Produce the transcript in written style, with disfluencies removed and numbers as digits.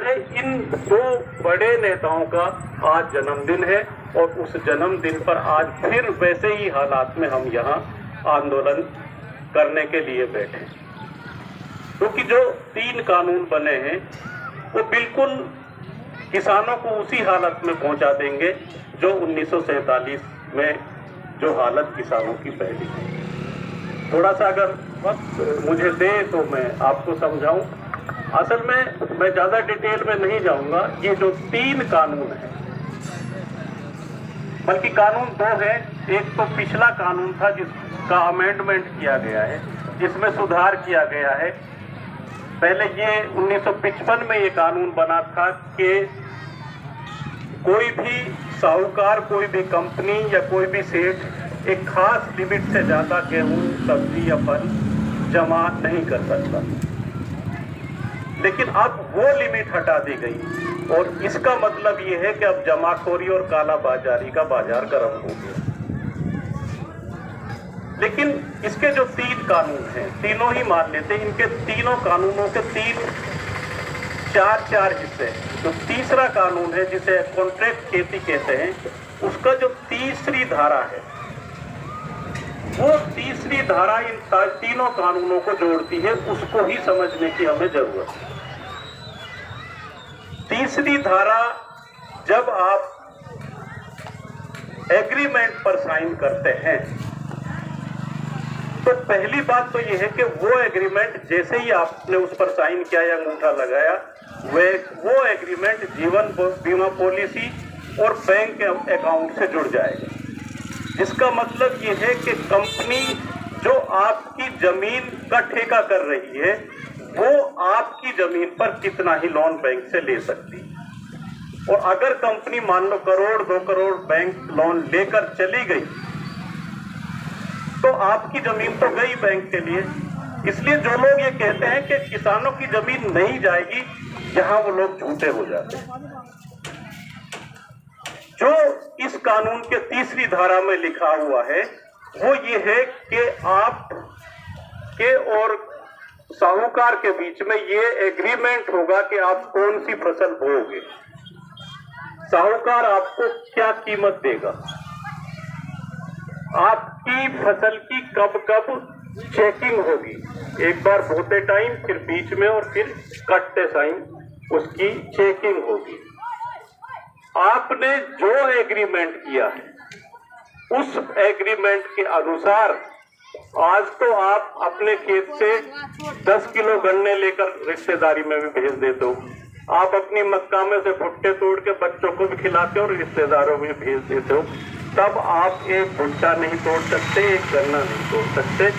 है इन दो बड़े नेताओं का आज जन्मदिन है और उस जन्मदिन पर आज फिर वैसे ही हालात में हम यहाँ आंदोलन करने के लिए बैठे, क्योंकि जो 3 कानून बने हैं वो बिल्कुल किसानों को उसी हालत में पहुंचा देंगे जो 1947 में जो हालत किसानों की पहली है। थोड़ा सा अगर वक्त मुझे दे तो मैं आपको समझाऊं। असल में मैं ज़्यादा डिटेल में नहीं जाऊंगा। ये जो 3 कानून हैं, बल्कि कानून 2 है। एक तो पिछला कानून था जिसका अमेंडमेंट किया गया है, जिसमें सुधार किया गया है। पहले ये 1955 में ये कानून बना था कि कोई भी साहूकार, कोई भी कंपनी या कोई भी सेठ एक खास लिमिट से ज़्यादा गेहूं, सब्जी या फल जमा नहीं कर सकता। लेकिन अब वो लिमिट हटा दी गई और इसका मतलब ये है कि अब जमाखोरी और कालाबाजारी का बाजार गर्म हो गया। लेकिन इसके जो 3 कानून हैं, तीनों ही मान लेते हैं, इनके तीनों कानूनों के 4 हिस्से हैं। जो तीसरा कानून है जिसे कॉन्ट्रैक्ट खेती कहते हैं, उसका जो तीसरी धारा है, वो तीसरी धारा इन तीनों कानूनों को जोड़ती है। उसको ही समझने की हमें जरूरत है। तीसरी धारा, जब आप एग्रीमेंट पर साइन करते हैं तो पहली बात तो यह है कि वो एग्रीमेंट जैसे ही आपने उस पर साइन किया या अंगूठा लगाया, वो एग्रीमेंट जीवन बीमा पॉलिसी और बैंक अकाउंट से जुड़ जाएगा। इसका मतलब ये है कि कंपनी जो आपकी जमीन का ठेका कर रही है, वो आपकी जमीन पर कितना ही लोन बैंक से ले सकती है। और अगर कंपनी मान लो करोड़ 2 करोड़ बैंक लोन लेकर चली गई तो आपकी जमीन तो गई बैंक के लिए। इसलिए जो लोग ये कहते हैं कि किसानों की जमीन नहीं जाएगी, यहां वो लोग झूठे हो जाते हैं। जो इस कानून के तीसरी धारा में लिखा हुआ है वो ये है कि आप के और साहूकार के बीच में ये एग्रीमेंट होगा कि आप कौन सी फसल बोओगे, साहूकार आपको क्या कीमत देगा, आपकी फसल की कब कब चेकिंग होगी, एक बार बोते टाइम, फिर बीच में और फिर कटते टाइम उसकी चेकिंग होगी। आपने जो एग्रीमेंट किया है उस एग्रीमेंट के अनुसार आज तो आप अपने खेत से 10 किलो गन्ने लेकर रिश्तेदारी में भी भेज देते हो, आप अपनी मक्का में से भुट्टे तोड़ के बच्चों को भी खिलाते हो और रिश्तेदारों में भेज देते हो। तब आप एक भुट्टा नहीं तोड़ सकते, एक गन्ना नहीं तोड़ सकते।